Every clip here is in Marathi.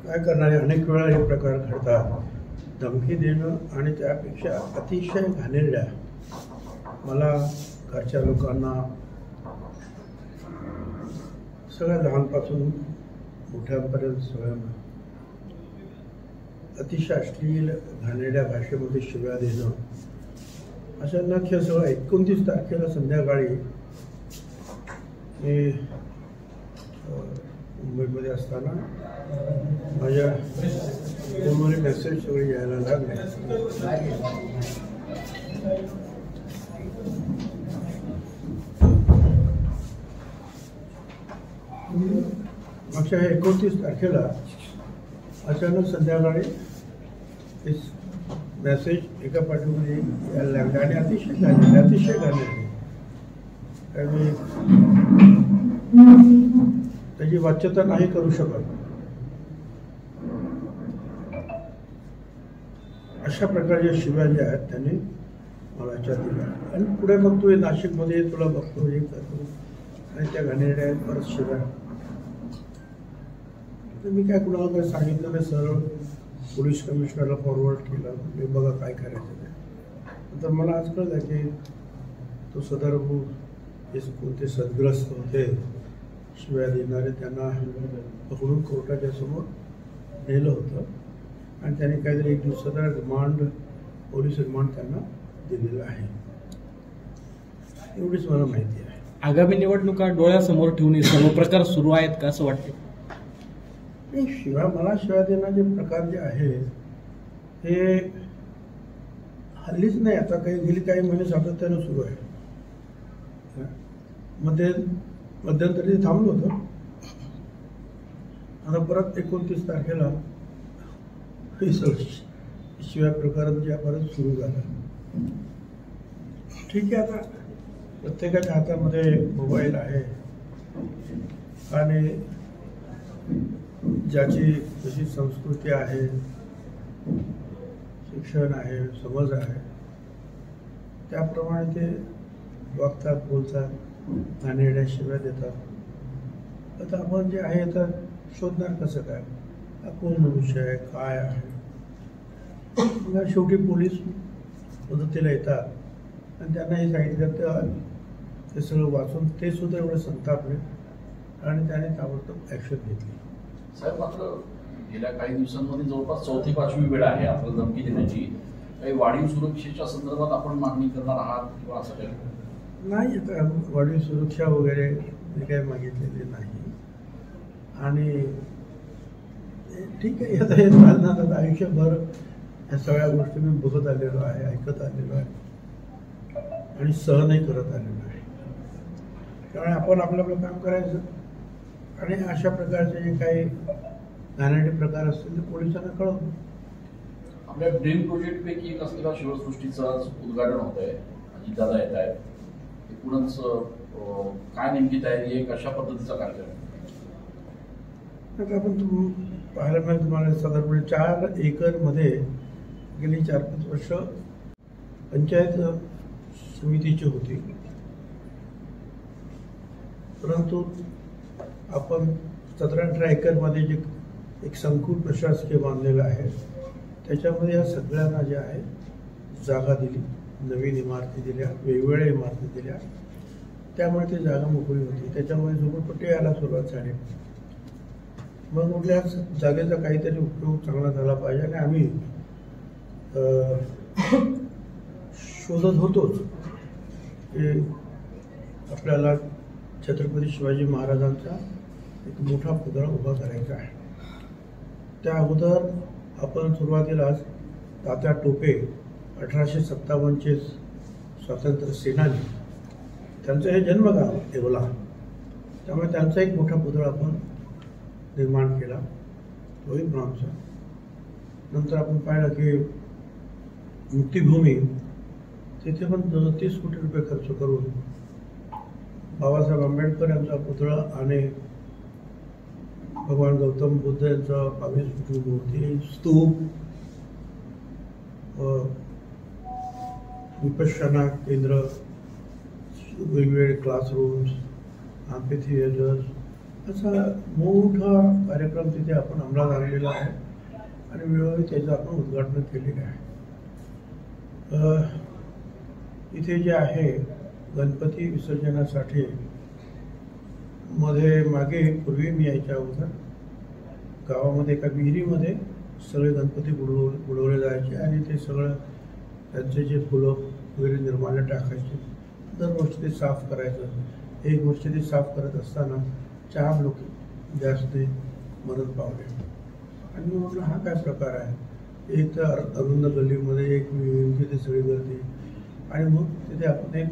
काय करणारे अनेक वेळा हे प्रकार घडतात. धमकी देणं आणि त्यापेक्षा अतिशय घाणेरड्या, मला घरच्या लोकांना सगळ्या लहानपासून मोठ्यांपर्यंत सगळ्यांना अतिशय अश्लील घाणेरड्या भाषेमध्ये शिव्या देणं, अशा नख्य सगळं 29 तारखेला संध्याकाळी मी मुंबईमध्ये असताना माझ्या फोनवर मेसेज सगळे यायला लागले. मागच्या 29 तारखेला अचानक संध्याकाळी मेसेज एका पाठीमध्ये यायला लागले आणि अतिशय घाणेरडे. मी त्याची वाच्यता नाही करू शकत. अशा प्रकारच्या शिव्या ज्या आहेत त्यांनी मला याच्यात दिल्या आणि पुढे बघतोय नाशिकमध्ये तुला बघतो हे करतो आणि त्या घाणेरड्या आहेत परत शिव्या. तर मी काय कुणाला काय सांगितलं नाही, सरळ पोलीस कमिशनरला फॉरवर्ड केलं. मी बघा काय करायचं ते. तर मला आज कळलं की तो सदर्भ जे कोणते सद्ग्रस्त होते शिव्या देणारे त्यांना पकडून कोर्टाच्या समोर नेलं होतं आणि त्यांनी काहीतरी 1 दिवसाचा रिमांड, पोलीस रिमांड त्यांना दिलेलं आहे. एवढीच मला माहिती आहे. आगामी निवडणुका डोळ्यासमोर ठेवून सर्व प्रकार सुरू आहेत का असं वाटतं? मला शिव्या देण्याचे प्रकार जे आहे हे हल्लीच नाही, आता गेली काही महिने सातत्यानं सुरू आहे. मध्यंतरी थांबलं होतं, आता परत 29 तारखेला शिव्या प्रकार जे परत सुरू झाला. ठीक आहे, आता प्रत्येकाच्या हातामध्ये मोबाईल आहे आणि ज्याची जशी संस्कृती आहे, शिक्षण आहे, समज आहे, त्याप्रमाणे ते वागतात, बोलतात, घाणेरड्या शिव्या देतात. आता आपण जे आहे तर शोधणार कसं काय, हा कोण मनुष्य आहे, काय आहे. शेवटी पोलीस मदतीला येतात आणि त्यांना हे सांगितलं ते सगळं वाचून ते सुद्धा एवढं संतापले आणि त्याने ताबडतोब ॲक्शन घेतली. साहेब, मात्र गेल्या काही दिवसांमध्ये जवळपास 4थी-5वी वेळ आहे आपल्याला धमकी देण्याची. काही वाढीव सुरक्षेच्या संदर्भात आपण मागणी करणार आहात किंवा असं काही? नाही, आता वाढीव सुरक्षा वगैरे मी काही मागितलेली नाही आणि ठीक आहे. आता हे चालणार, आता आयुष्यभर ह्या सगळ्या गोष्टी मी बघत आलेलो आहे, ऐकत आलेलो आहे आणि सहनही करत आलेलो आहे. त्यामुळे आपण आपलं आपलं काम करायचं आणि अशा प्रकारचे जे काही घाणेरडे प्रकार असतील ते पोलिसांना कळवतो. आपल्या ड्रीम प्रोजेक्टपैकी एक असलेला शिवसृष्टीचं उद्घाटन होत आहे, अजितदादा येत आहेत. एकूणच काय नेमकी तयारी आहे, कशा पद्धतीचा कार्यक्रम? आता आपण पाहायला मिळेल तुम्हाला साधारणपणे 4 एकरमध्ये गेली 4-5 वर्ष पंचायत समितीची होती, परंतु आपण 17-18 एकरमध्ये जे एक संकुल प्रशासकीय बांधलेलं आहे त्याच्यामध्ये या सगळ्यांना जे आहे जागा दिली, नवीन इमारती दिल्या, वेगवेगळ्या इमारती दिल्या. त्यामुळे ती जागा मोकळी होती, त्याच्यामुळे झोपडपट्टी यायला सुरुवात झाली. मग कुठल्या जागेचा काहीतरी उपयोग चांगला झाला पाहिजे आणि आम्ही शोधत होतोच की आपल्याला छत्रपती शिवाजी महाराजांचा एक मोठा पुतळा उभा करायचा आहे. त्या अगोदर आपण सुरुवातीलाच तात्या टोपे 1857चे स्वातंत्र्य सेनानी, त्यांचं हे जन्मगाव येवला, त्यामुळे त्यांचा एक मोठा पुतळा आपण निर्माण केला, तोही ब्रॉन्झचा. नंतर आपण पाहिलं की मुक्तिभूमी, तिथे पण 30 कोटी रुपये खर्च करून बाबासाहेब आंबेडकर यांचा पुतळा आणि भगवान गौतम बुद्ध यांचा 22 फुटी मूर्ती, स्तूप, विपश्यना केंद्र, वेगवेगळे क्लासरूम्स, ॲम्फी थिएटर्स असा मोठा कार्यक्रम तिथे आपण अंमलात आणलेला आहे आणि वेळोवेळी त्याचं आपण उद्घाटन केलेलं आहे. इथे जे आहे गणपती विसर्जनासाठी मागे पूर्वी मी यायच्या अगोदर गावामध्ये एका विहिरीमध्ये सगळे गणपती बुडवले जायचे आणि ते सगळं त्यांचे जे फुलं वगैरे निर्माल्य टाकायचे. दरवर्षी ते साफ करायचं. एक वर्ष ते साफ करत असताना 4 लोक जास्त मरण पावले आणि मी म्हटलं हा काय प्रकार आहे. एक तर अरुंद गल्लीमध्ये एक तिथे सगळी गर्दी आणि मग तिथे आपण एक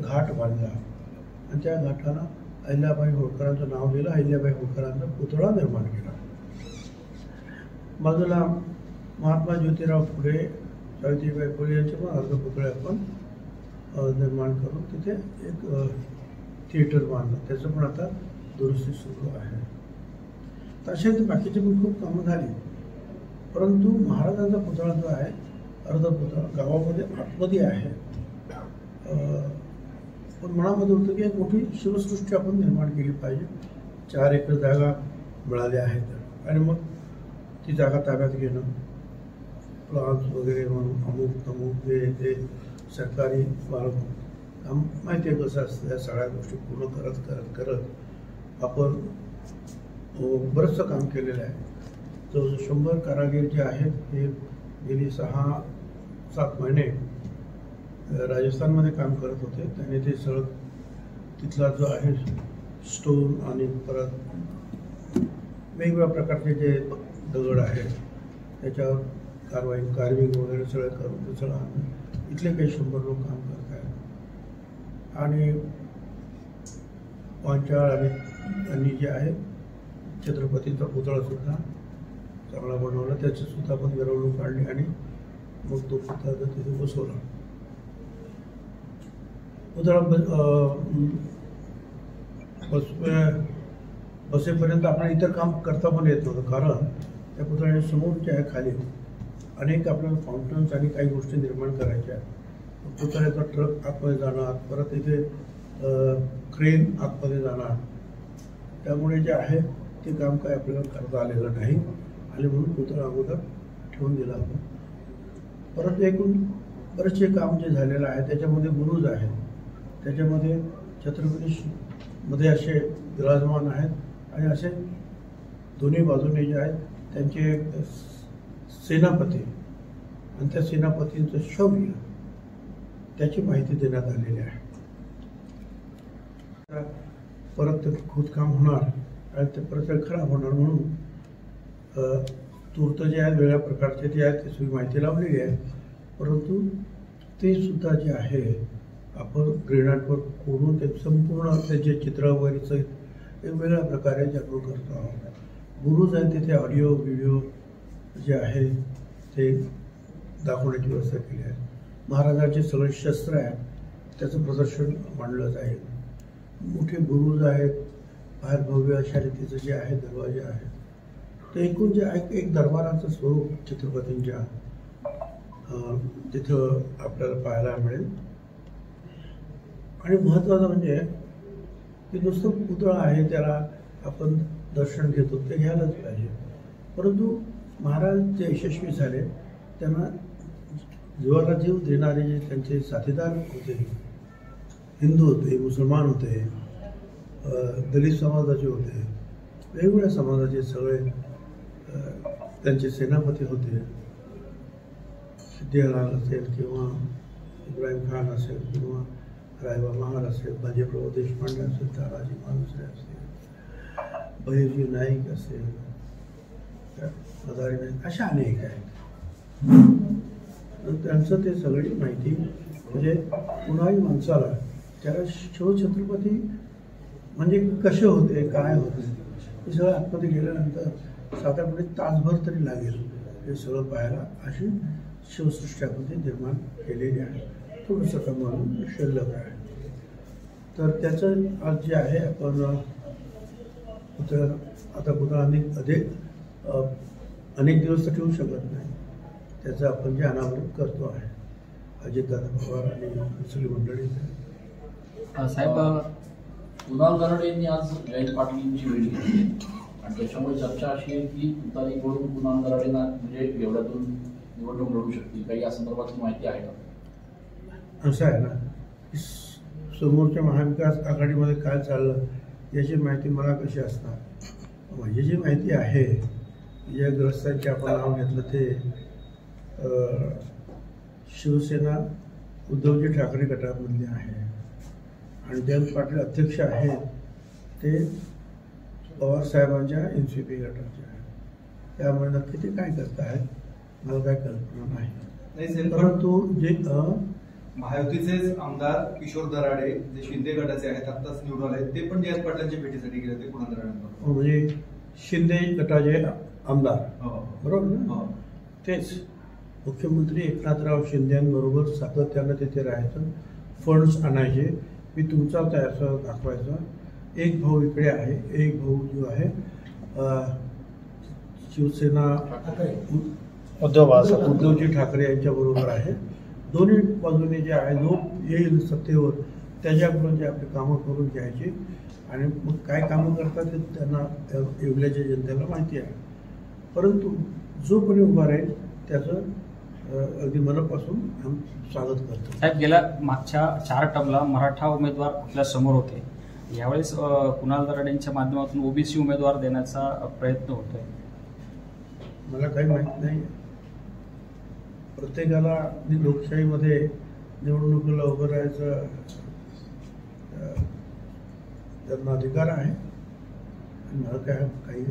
घाट बांधला आणि त्या घाटाला अहिल्याबाई होळकरांचं नाव दिलं. अहिल्याबाई होळकरांचा पुतळा निर्माण केला. बाजूला महात्मा ज्योतिराव फुले, सावित्रीबाई फुले यांचे पण अर्धपुतळे आपण निर्माण करून तिथे एक थिएटर बांधलं. त्याचं पण आता दुरुस्ती सुरू आहे. तसे बाकीचे पण खूप कामं झाली, परंतु महाराजांचा पुतळा जो आहे अर्धपुतळा गावामध्ये आतमध्ये आहे. पण मनामध्ये होतं की एक मोठी शिवसृष्टी आपण निर्माण केली पाहिजे. 4 एकर जागा मिळाल्या आहेत आणि मग ती जागा ताब्यात घेणं, प्लान्स वगैरे म्हणून अमुक ते सरकारी माहिती आहे कसं असतं. या सगळ्या गोष्टी पूर्ण करत आपण बरंचसं काम केलेलं आहे. जवळजवळ 100 कारागीर जे आहेत हे गेली 6-7 महिने राजस्थानमध्ये काम करत होते. त्याने ते सगळं तिथला जो आहे स्टोन आणि परत वेगवेगळ्या प्रकारचे जे दगड आहेत त्याच्यावर कार्विंग वगैरे सगळं करून ते सगळं आणलं. इथले काही 100 लोक काम करत आहेत आणि पांचाळ आणि त्यांनी जे आहे छत्रपतींचा पुतळासुद्धा चांगला बनवला. त्याचीसुद्धा आपण मिरवणूक काढली आणि मग तो पुतळा तिथे बसवला. पुतळा बसेपर्यंत आपण इतर काम करता पण येत नव्हतं, कारण त्या पुतळ्याच्या समोर जे आहे खाली अनेक आपल्याला फाउंटन्स आणि काही गोष्टी निर्माण करायच्या आहेत. पुतळ्याचा ट्रक आतमध्ये जाणार, परत इथे क्रेन आतमध्ये जाणार. त्यामुळे जे आहे ते काम काय आपल्याला करता आलेलं नाही आणि म्हणून पुतळा अगोदर ठेवून दिला आपण. परत एकूण बरेचसे काम जे झालेलं आहे त्याच्यामध्ये बुरुज आहे. त्याच्यामध्ये छत्रपती मध्ये असे विराजमान आहेत आणि असे दोन्ही बाजूने जे आहेत त्यांचे सेनापती आणि त्या सेनापतींचं शौर्य त्याची माहिती देण्यात आलेली आहे. परत ते खोदकाम होणार आणि ते परत खराब होणार म्हणून तूर्त जे आहेत वेगळ्या प्रकारचे जे आहेत त्याची माहिती लावलेली आहे. परंतु ते सुद्धा जे आहे आपण ग्रेनाइटवर कोरून ते संपूर्ण त्याचे चित्र वगैरेचं वेगवेगळ्या प्रकारे जन्म करतो आहोत. बुरुज आहे तिथे ऑडिओ व्हिडिओ जे आहे ते दाखवण्याची व्यवस्था केली आहे. महाराजांचे सगळे शस्त्र आहेत त्याचं प्रदर्शन मांडलं जाईल. मोठे बुरुज आहेत, बाहेर भव्य अशा रीतीचं जे आहे दरवाजे आहेत. ते एकूण जे आहे एक दरबाराचं स्वरूप छत्रपतींच्या तिथं आपल्याला पाहायला मिळेल. आणि महत्त्वाचं म्हणजे की नुसतं पुतळा आहे त्याला आपण दर्शन घेतो ते घ्यायलाच पाहिजे. परंतु महाराज जे यशस्वी झाले त्यांना जीवाला जीव देणारे जे त्यांचे साथीदार होते, हिंदू होते, मुसलमान होते, दलित समाजाचे होते, वेगवेगळ्या समाजाचे सगळे त्यांचे सेनापती होते. सिद्धिलाल असेल किंवा इब्राहिम खान असेल किंवा रायबा महाल असेल, बाजीप्रभू देशपांडे असेल, तानाजी मालुसरे असेल, बहिर्जी नाईक असेल, हजारी नाईक, अशा अनेक आहेत. त्यांचं ते सगळी माहिती म्हणजे कुणाही माणसाला त्याला शिवछत्रपती म्हणजे कसे होते, काय होते हे सगळं आतमध्ये गेल्यानंतर साधारणपणे तासभर तरी लागेल हे सगळं पाहायला. अशी शिवसृष्टी निर्माण केलेली आहे. थोडंसं कमावून शिल्लक आहे. तर त्याचं आज जे आहे आपण पुतळा अनेक दिवस तर ठेवू शकत नाही. त्याचं आपण जे अनावरण करतो आहे अजितदादा पवार आणि सगळी मंडळी. साहेब कुणाल दराडे यांनी आज जयंत पाटीलची भेट घेतली आणि त्याच्यामुळे चर्चा अशी आहे की तुतारीकडून कुणाल दराडेंना म्हणजे एवढ्यातून निवडणूक लढू शकतील. काही या संदर्भातली माहिती आहे का? असं आहे ना, समोरच्या महाविकास आघाडीमध्ये काय चाललं याची माहिती मला कशी असणार. म्हणजे जी माहिती आहे, ज्या ग्रस्तांचे आपण नाव घेतलं ते शिवसेना उद्धवजी ठाकरे गटामधले आहे आणि जयंत पाटील अध्यक्ष आहेत ते पवारसाहेबांच्या NCP गटाचे आहेत. त्यामुळे नक्की ते काय करत आहेत मला काय कल्पना नाही. परंतु जे महायुतीचे आमदार किशोर दराडे जे शिंदे गटाचे आहेत आत्ताच निवडून आले ते पण जयंत पाटलांच्या भेटीसाठी गेले ते कुणाल दराडेंबरोबर. म्हणजे शिंदे गटाचे आमदार बरोबर ना, तेच मुख्यमंत्री एकनाथराव शिंदेबरोबर सातत्यानं तिथे राहायचं, फंड्स आणायचे. मी तुमचा त्याचा दाखवायचा. एक भाऊ इकडे आहे, एक भाऊ जो आहे शिवसेना उद्धवजी ठाकरे यांच्या बरोबर आहे. दोन्ही बाजूने जे आहे जो येईल सत्तेवर त्याच्याकडून जे आपली कामं करून घ्यायची आणि मग काय कामं करतात ते त्यांना येवल्याच्या जनतेला माहिती आहे. परंतु जो कोणी उभा राहील त्याचं अगदी मनापासून स्वागत करतो. साहेब, गेल्या मागच्या 4 टर्मला मराठा उमेदवार आपल्या समोर होते. यावेळेस कुणाल दराडेंच्या माध्यमातून OBC उमेदवार देण्याचा प्रयत्न होतोय. मला काही माहित नाही. प्रत्येकाला लोकशाहीमध्ये निवडणुकीला उभं राहायचं त्यांना अधिकार आहे आणि मला काय काही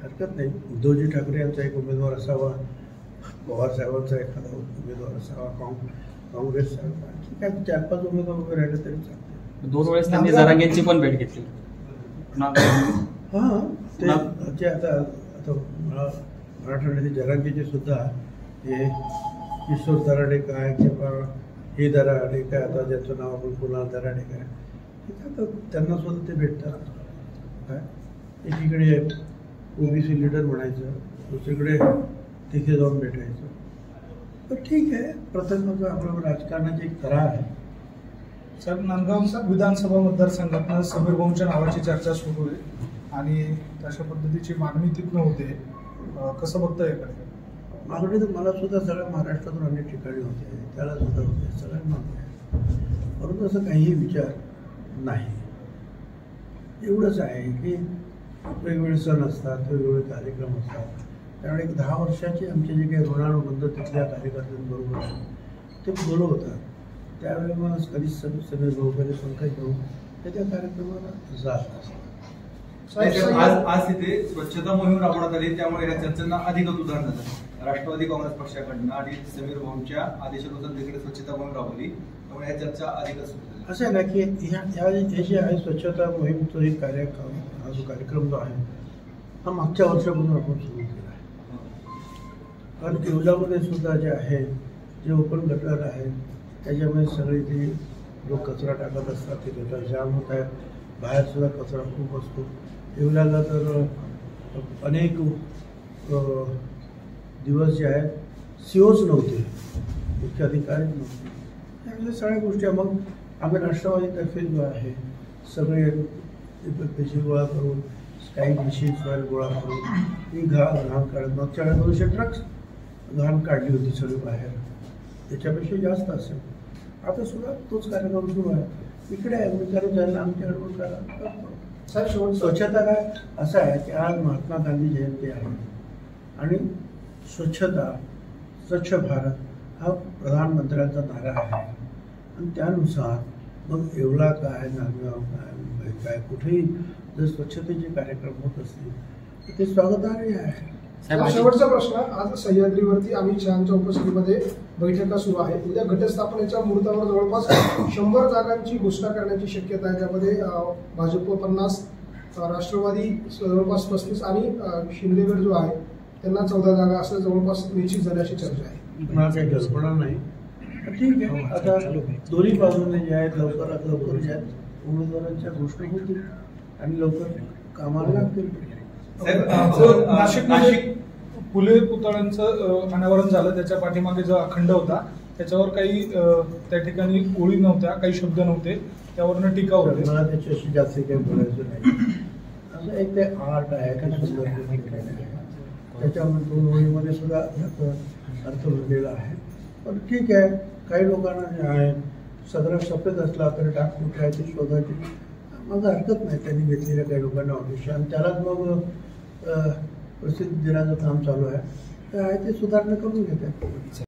हरकत नाही. उद्धवजी ठाकरे यांचा एक उमेदवार असावा, पवारसाहेबांचा एखादा उमेदवार असावा, काँग्रेसचा आणखी काय 4-5 उमेदवार उभे राहिले तरी चालते. 2 वेळेस त्यांनी जरांगेंची पण भेट घेतली. हां, ते आता मराठवाड्यातील जरांगेचे सुद्धा हे किशोर दराडे काय किंवा हे दराडे काय, आता ज्याचं नाव आपण कुणाल दराडे काय, आता त्यांना सुद्धा ते भेटतात. काय एकीकडे OBC लीडर म्हणायचं, दुसरीकडे तिथे जाऊन भेटायचं. तर ठीक आहे, प्रत्येकाचं आपलं राजकारणाची एक तरा आहे. सर, नांदगाव विधानसभा मतदारसंघातनं समीर भाऊंच्या नावाची चर्चा सुरू आहे आणि तशा पद्धतीची मागणी तिथनं होते. कसं बघता याकडे? मागणी तर मला सुद्धा सगळ्या महाराष्ट्रातून अनेक ठिकाणी होते, त्याला सुद्धा होते, सगळ्यांना होते. परंतु असं काहीही विचार नाही. एवढंच आहे की वेगवेगळे सण असतात, वेगवेगळे कार्यक्रम असतात. त्यामुळे एक 10 वर्षाची आमचे जे काही ऋणानुबंध तिथल्या कार्यकर्त्यांबरोबर ते बोलत होतात. त्यावेळी मग कधी समीर भाऊ, कधी पंकज भाऊ त्याच्या कार्यक्रमाला जात असतात. आज तिथे स्वच्छता मोहीम राबवण्यात आली, त्यामुळे या चर्चांना अधिकच उदाहरण झालं. राष्ट्रवादी काँग्रेस पक्षाकडनं आणि समीर भाऊंच्या आदेशानुसार तिकडे स्वच्छता मोहीम राबवली, त्यामुळे या चर्चा अधिकच सुरू झाल्या. असं आहे ना की हे जे आहे स्वच्छता मोहीमचा एक कार्यक्रम, हा जो कार्यक्रम जो आहे हा मागच्या वर्षापासून आपण सुरू केला आहे. कारण येवल्यामध्ये सुद्धा जे आहे, जे ओपन गटर आहे त्याच्यामुळे सगळे ते लोक कचरा टाकत असतात, ते गटर जाम होत आहेत. बाहेर सुद्धा कचरा खूप असतो. येवल्याला तर अनेक दिवस जे आहेत COच नव्हते, मुख्य अधिकारी नव्हते. त्यामुळे सगळ्या गोष्टी मग आम्ही राष्ट्रवादीतर्फे जो आहे सगळे पैसे गोळा करून काही मशीन सॉईल गोळा करून ही घाण काढत, मागच्या वेळेला 200 ट्रक्स घाण काढली होती सगळी बाहेर, त्याच्यापेक्षा जास्त असेल. आता सुद्धा तोच कार्यक्रम सुरू आहे. इकडे आहे झालं आमच्याकडे पण करतो. साहेब, स्वच्छता काय असं आहे की आज महात्मा गांधी जयंती आहे आणि स्वच्छता, स्वच्छ भारत हा प्रधानमंत्र्यांचा नारा आहे आणि त्यानुसार मग येवला काय, नांदगाव काय, मुंबई काय, कुठेही जर स्वच्छतेचे कार्यक्रम होत असतील तर ते स्वागतार्ह आहे. शेवटचा प्रश्न, आज सह्याद्रीवरती अमित शहांच्या उपस्थितीमध्ये बैठका सुरू आहे. उद्या घटस्थापनेच्या मुहूर्तावर जवळपास 100 जागांची घोषणा करण्याची शक्यता आहे. त्यामध्ये भाजप 50, राष्ट्रवादी जवळपास 35 आणि शिंदेगड जो आहे त्यांना 14 जागा असं जवळपास निश्चित झाल्याची चर्चा आहे. मला काही कल्पना नाही. ठीक आहे, आता दोन्ही बाजूने जे आहेत लवकरात लवकर जे आहेत उमेदवारांच्या घोषणा होतील आणि लवकर कामाला लागतील. नाशिक फुले पुतळ्यांचं अनावरण झालं, त्याच्या पाठीमागे जो अखंड होता त्याच्यावर काही त्या ठिकाणी ओळी नव्हत्या, काही शब्द नव्हते. त्यावरनं टीका होते. मला त्याच्याशी जास्त काही बोलायचं नाही. असं एक ते आर्ट आहे ते सुंदर केलेलं आहे. त्याच्यामध्ये 2 ओळीमध्ये सुद्धा याचा अर्थ भरलेला आहे. पण ठीक आहे, काही लोकांना जे आहे सदरा सफेद असला तरी डाग कुठे आहे ती शोधायची माझं हरकत नाही. त्यांनी घेतलेल्या काही लोकांना ऑडिशन आणि त्यालाच मग प्रसिद्धी देण्याचं काम चालू आहे. तर आहे ते सुधारणा करून घेत आहेत.